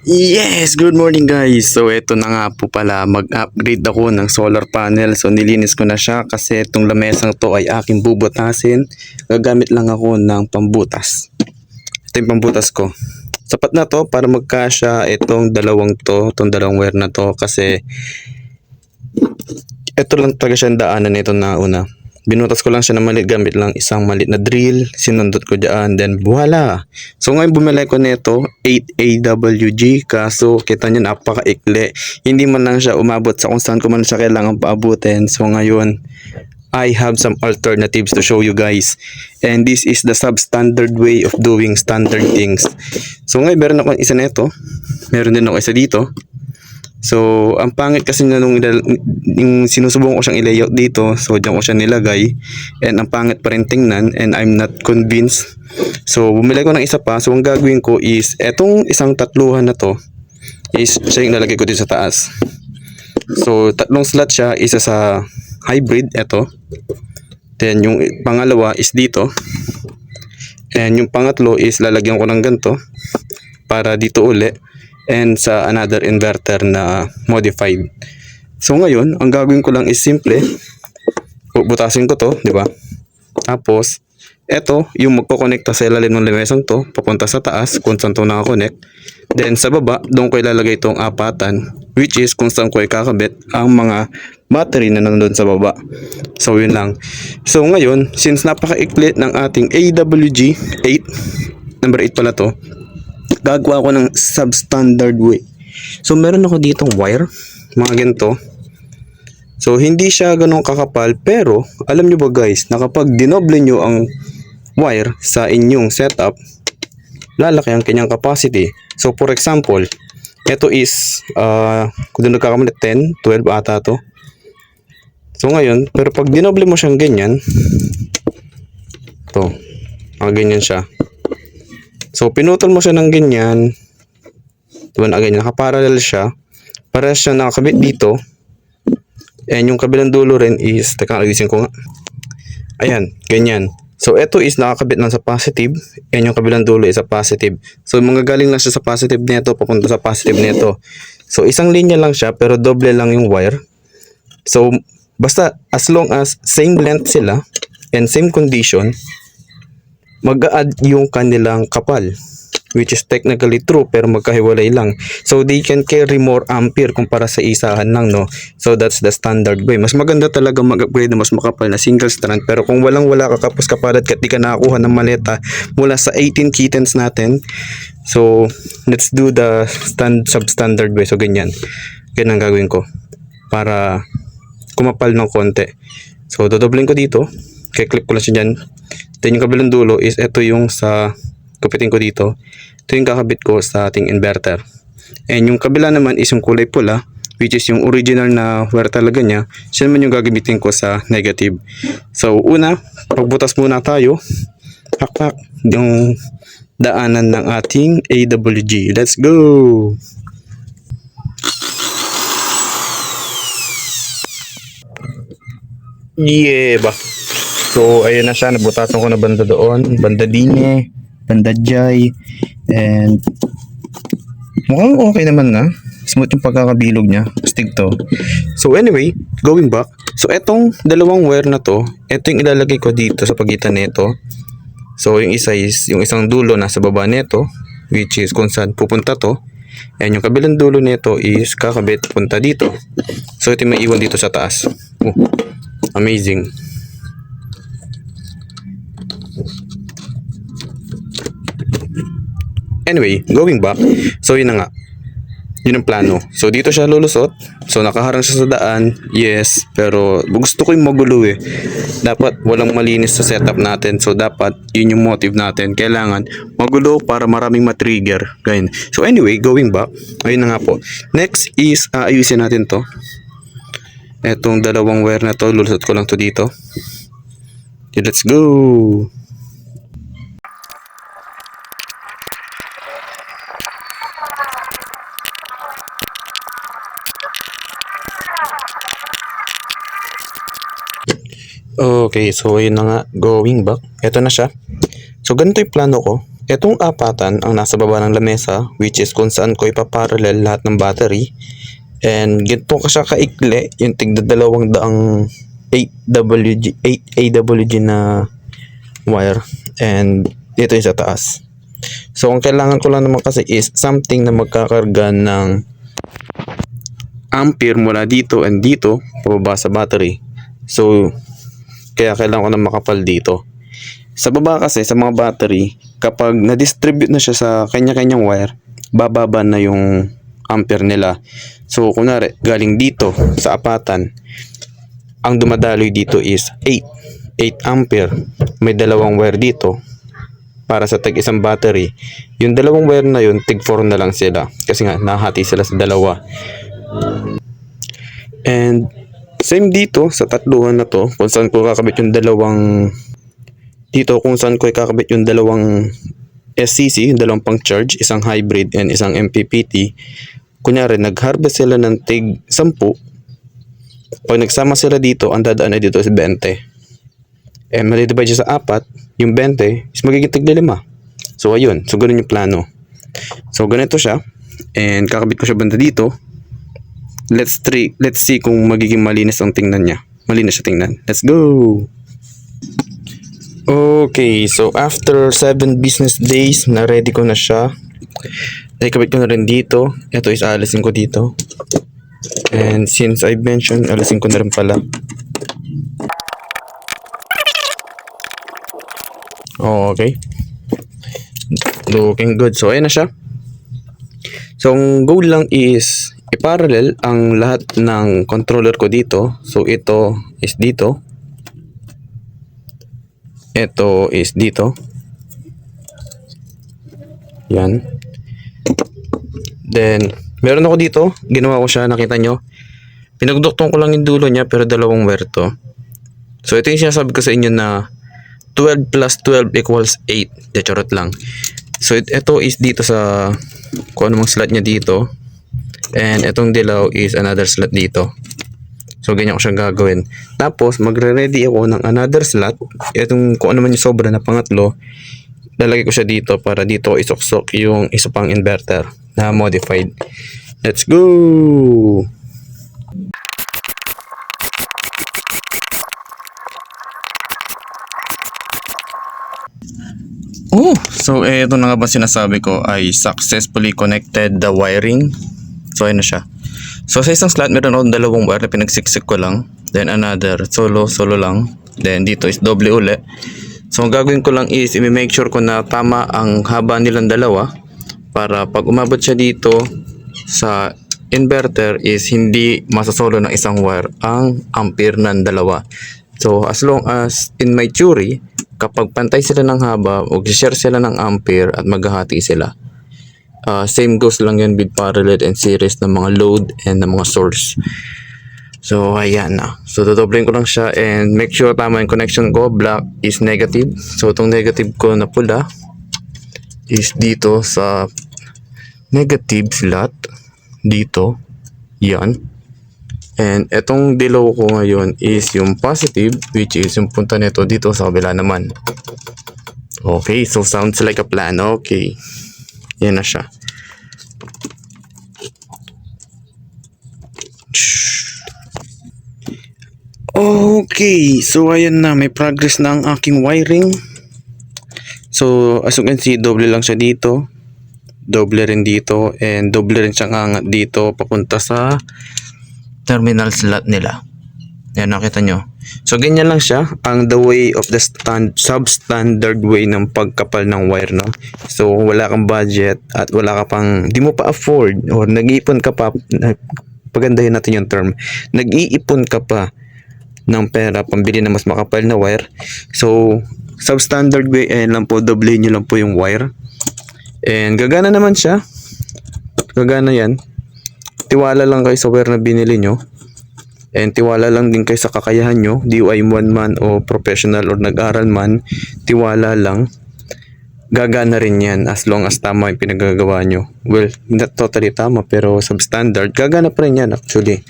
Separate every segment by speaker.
Speaker 1: Yes, good morning guys. So eto na nga po pala, mag-upgrade ako ng solar panel. So nilinis ko na siya kasi itong lamesang to ay aking bubutasin. Gagamit lang ako ng pambutas. Ito yung pambutas ko. Sapat na to para magkasya itong dalawang wire na to kasi ito lang talaga siya ang daanan nito na una. Binutas ko lang siya na maliit gamit lang isang maliit na drill. Sinundot ko dyan. Then voila. So ngayon bumili ko nito 8AWG. Kaso kita nyo napaka-ikli. Hindi man lang siya umabot sa kung saan ko man siya kailangan paabutin. So ngayon I have some alternatives to show you guys. And this is the substandard way of doing standard things. So ngayon meron ako isa nito. Meron din ako isa dito. So, ang pangit kasi na nung sinusubong ko siyang i-layout dito. So, diyan ko siya nilagay. And ang pangit pa rin tingnan. And I'm not convinced. So, bumili ko ng isa pa. So, ang gagawin ko is, etong isang tatluhan na to, is siya yung lalagay ko dito sa taas. So, tatlong slot siya. Isa sa hybrid, eto. Then, yung pangalawa is dito. And yung pangatlo is lalagyan ko ng ganito. Para dito uli. And sa another inverter na modified. So ngayon, ang gagawin ko lang is simple. Butasin ko to, di ba? Tapos, eto, yung magkokonekta sa ilalim ng lamesang to, papunta sa taas, kung saan to nakakonect. Then sa baba, doon ko ilalagay itong apatan, which is kung saan ko ikakabit ang mga battery na nandun sa baba. So yun lang. So ngayon, since napaka-iklit ng ating AWG 8, number 8 pala to, gagawa ko ng substandard way. So meron ako ditong wire, mga ganito. So hindi siya ganun kakapal, pero alam nyo ba guys, na kapag dinoble nyo ang wire sa inyong setup, lalaki ang kanyang capacity. So for example, ito is kung doon nagkakamali 10, 12 ata to. So ngayon, pero pag dinoble mo siyang ganyan, to, ganyan siya. So, pinutol mo siya ng ganyan. Diba na ganyan, nakaparallel siya. Para siya nakakabit dito. And yung kabilang dulo rin is, teka, nagising ko nga. Ayan, ganyan. So, ito is nakakabit lang sa positive. And yung kabilang dulo is sa positive. So, manggagaling lang siya sa positive nito, papunta sa positive nito. So, isang linya lang siya, pero doble lang yung wire. So, basta as long as same length sila and same condition, mag-a-add yung kanilang kapal, which is technically true pero magkahiwalay lang. So they can carry more ampere kumpara sa isahan lang, no? So that's the standard way. Mas maganda talaga mag-upgrade na mas makapal na single strand, pero kung wala ka kapos kapalat kat di ka nakakuha ng maleta mula sa 18 kittens natin, so let's do the substandard way. So ganyan ang gagawin ko para kumapal ng konti. So dodoblin ko dito, kaya-clip ko lang siya dyan. Then yung kabilang dulo is ito yung sa kupitin ko dito. Ito yung kakabit ko sa ating inverter. And yung kabila naman is yung kulay pula, which is yung original na wire talaga niya. Siya naman yung gagamitin ko sa negative. So una, pagbutas muna tayo. Pakpak yung daanan ng ating AWG. Let's go! Yeah ba? So, ayun na siya. Nabutasan ko na banda doon. Banda dinye. Banda jay. And mukhang okay naman na. Smooth yung pagkakabilog niya. Astig to. So, anyway, going back. So, etong dalawang wire na to, eto yung ilalagay ko dito sa pagitan nito. So, yung isa is, yung isang dulo nasa baba nito, which is kung saan pupunta to. And yung kabilang dulo nito is kakabit punta dito. So, ito yung may iwan dito sa taas. Amazing. Anyway, going back. So yun na nga. Yun ang plano. So dito siya lulusot. So nakaharang siya sa daan. Yes. Pero gusto ko yung magulo eh. Dapat walang malinis sa setup natin. So dapat yun yung motive natin. Kailangan magulo para maraming matrigger. Ganyan. So anyway, going back. Ayun na nga po. Next is ayusin natin to. Etong dalawang wire na to. Lulusot ko lang to dito. Okay, let's go. Okay, so yun na nga, going back. Ito na siya. So ganito yung plano ko. Itong apatan ang nasa baba ng lamesa, which is kung saan ko ipaparallel lahat ng battery. And ganito ka siya kaikli, yung tigda 200 8WG, 8AWG na wire. And dito yung sa taas. So ang kailangan ko lang naman kasi is something na magkakarga ng ampere mula dito and dito pababa sa battery. So kaya kailangan ko na makapal dito. Sa baba kasi sa mga battery, kapag na-distribute na siya sa kanya-kanyang wire, bababa na yung ampere nila. So kunwari galing dito sa apatan, ang dumadaloy dito is 8 ampere. May dalawang wire dito para sa tag isang battery. Yung dalawang wire na yun, tig 4 na lang sila. Kasi nga, nahati sila sa dalawa. And same dito sa tatluhan na to, kung saan ko kakabit yung dalawang dito, kung saan ko kakabit yung dalawang SCC, yung dalawang pang charge, isang hybrid and isang MPPT. Kunyari, nag-harvest sila ng tig 10. Pag nagsama sila dito, ang dadaan ay dito is 20. And mali-divide siya sa 4, yung 20 is magiging tig 5. So ayun, so ganun yung plano. So ganito siya, and kakabit ko siya banda dito. Let's see kung magiging malinis ang tingnan niya. Malinis siya tingnan. Let's go! Okay, so after 7 business days, na-ready ko na siya. Nakikabit ko na rin dito. Ito is alisin ko dito. And since I mentioned, alisin ko na rin pala. Okay. Looking good. So, ayan na siya. So, ang goal lang is i-parallel ang lahat ng controller ko dito. So, ito is dito. Ito is dito. Yan. Then, meron ako dito. Ginawa ko siya. Nakita nyo. Pinagduktong ko lang yung dulo niya pero dalawang wire to. So, ito yung sinasabi ko sa inyo na 12 plus 12 equals 8. De, charot lang. So, ito is dito sa kung anong slot niya dito. And itong dilaw is another slot dito. So, ganyan ko siya gagawin. Tapos, magre-ready ako ng another slot. Itong kung ano man yung sobra na pangatlo, lalagay ko siya dito para dito isuksok yung isa pang inverter na modified. Let's go! Oh, so ito na nga ba sinasabi ko ay successfully connected the wiring. So ayun na siya. So sa isang slot meron akong dalawang wire na pinagsiksik ko lang. Then another solo lang. Then dito is doble uli. So ang gagawin ko lang is i-make sure ko na tama ang haba nilang dalawa para pag umabot siya dito sa inverter is hindi masasolo ng isang wire ang ampere ng dalawa. So as long as in my theory, kapag pantay sila ng haba, mag-share sila ng ampere at maghahati sila. Same goes lang yan with parallel and series ng mga load and ng mga source. So ayan na. So dodoblin ko lang siya and make sure tama yung connection ko. Black is negative. So itong negative ko na pula is dito sa negative slot. Dito. Yan. And itong dilaw ko ngayon is yung positive, which is yung punta nito dito sa kabila naman. Okay, so sounds like a plan. Okay. Yan na siya. Okay, so ayan na, may progress na ang aking wiring. So as you can see, doble lang siya dito, doble rin dito, and doble rin siyang angat dito papunta sa terminal slot nila. Yan, nakita nyo. So ganyan lang siya ang the way of the substandard way ng pagkapal ng wire, no? So wala kang budget at wala ka pang di mo pa afford or nag-iipon ka pa, pagandahin natin yung term, nag-iipon ka pa ng pera pambili na mas makapal na wire. So substandard way, ayan lang po, doble nyo lang po yung wire and gagana naman siya. Gagana yan. Tiwala lang kayo sa wire na binili nyo. And tiwala lang din kayo sa kakayahan nyo. DIY man o professional or nag-aral man, tiwala lang. Gagana rin yan as long as tama yung pinagagawa nyo. Well, not totally tama pero substandard. Gagana pa rin yan actually.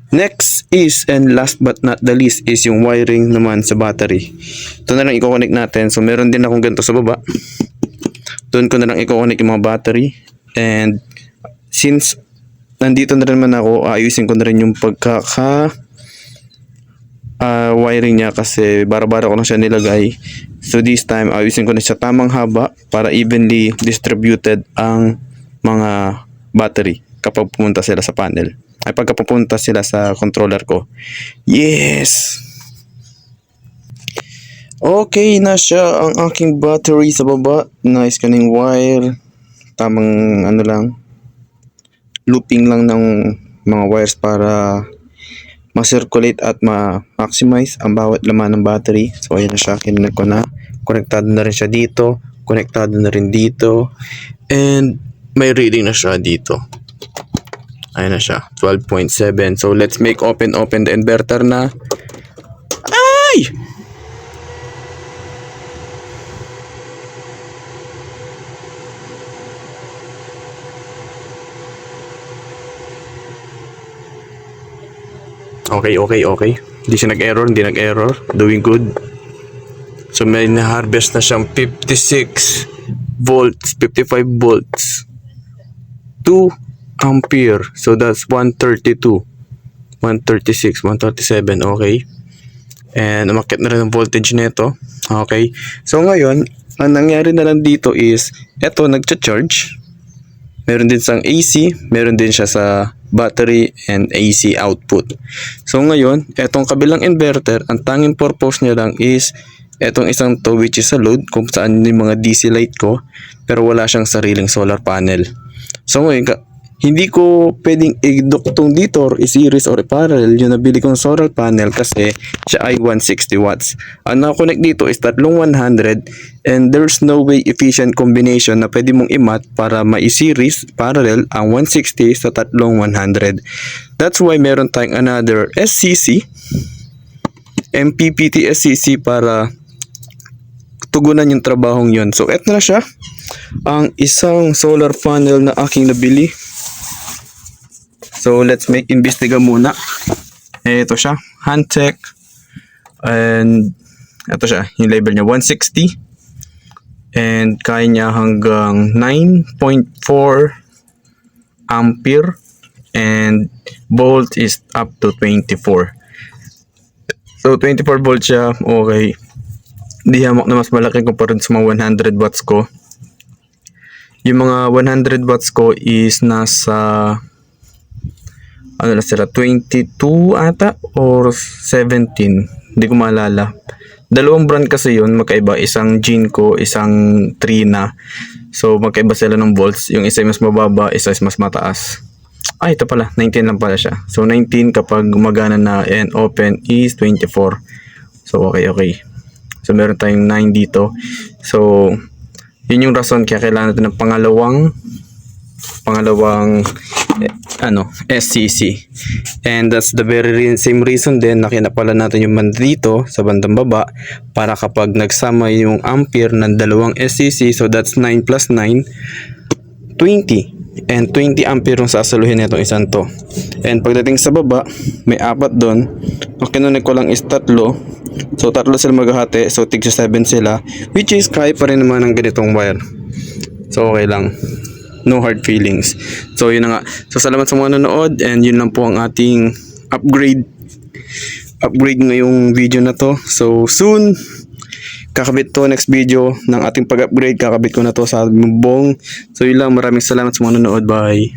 Speaker 1: Next is, and last but not the least, is yung wiring naman sa battery. Ito na lang i-connect natin. So meron din akong ganito sa baba. doon ko na lang i-connect yung mga battery. And since nandito na rin naman ako, ayusin ko na rin yung wiring niya kasi bara-bara ko na siya nilagay. So this time ayusin ko na siya tamang haba para evenly distributed ang mga battery kapag pumunta sila sa panel. Ay pagka pupunta sila sa controller ko. Yes! Okay na siya ang aking battery sa baba. Nice kaning wire. Tamang looping lang ng mga wires para ma-circulate at ma-maximize ang bawat laman ng battery. So ayan na siya, kinonect ko na. Konektado na rin siya dito. Konektado na rin dito. And may reading na siya dito. Ayan na siya, 12.7. So let's make open the inverter na. Ay! Okay. Hindi siya nag-error. Doing good. So may na-harvest na siyang 56 volts, 55 volts. 2 ampere. So that's 132, 136, 137. Okay. And umakyat na rin ang voltage nito. Okay. So ngayon, ang nangyari na lang dito is, eto nagcha-charge. Meron din siyang AC, meron din siya sa battery and AC output. So ngayon, etong kabilang inverter, ang tanging purpose niya lang is etong isang to which is a load kung saan yung mga DC light ko, pero wala siyang sariling solar panel. So ngayon, hindi ko pwedeng i-duktong dito or i-series or i-parallel yung nabili kong solar panel kasi siya ay 160 watts. Ang na-connect dito is tatlong 100 and there's no way efficient combination na pwede mong i-mat para ma-series parallel ang 160 sa tatlong 100. That's why meron tayong another SCC, MPPT SCC para tugunan yung trabahong yun. So eto na siya, ang isang solar panel na aking nabili. So let's make investiga muna. Ito siya, Hantech. And ito siya, yung label niya 160. And kaya niya hanggang 9.4 ampere. And volt is up to 24. So 24 volt siya, okay. Di hamak na mas malaki kumpara sa mga 100 watts ko. Yung mga 100 watts ko is nasa ano na sila, 22 ata or 17, hindi ko maalala. Dalawang brand kasi yun, magkaiba, isang Jinko, isang Trina. So magkaiba sila ng volts, yung isa mas mababa, isa mas mataas. Ito pala, 19 lang pala siya. So 19 kapag gumagana na and open is 24. So okay. So meron tayong 9 dito. So yun yung rason kaya kailangan natin ng pangalawang SCC. And that's the very same reason din na kinapala natin yung man dito sa bandang baba para kapag nagsama yung ampere ng dalawang SCC, so that's 9 plus 9, 20. And 20 ampere yung sasaluhin nitong isang to. And pagdating sa baba, may apat doon. Ang kinunik ko lang is tatlo. So tatlo sila maghahati, so tig 7 sila, which is kaya pa rin naman ng ganitong wire. So okay lang. No hard feelings. So yun na nga. So salamat sa mga nanood and yun lang po ang ating upgrade ngayong video na to. So soon kakabit to, next video ng ating pag-upgrade, kakabit ko na to sa buong. So yun lang, maraming salamat sa mga nanood. Bye.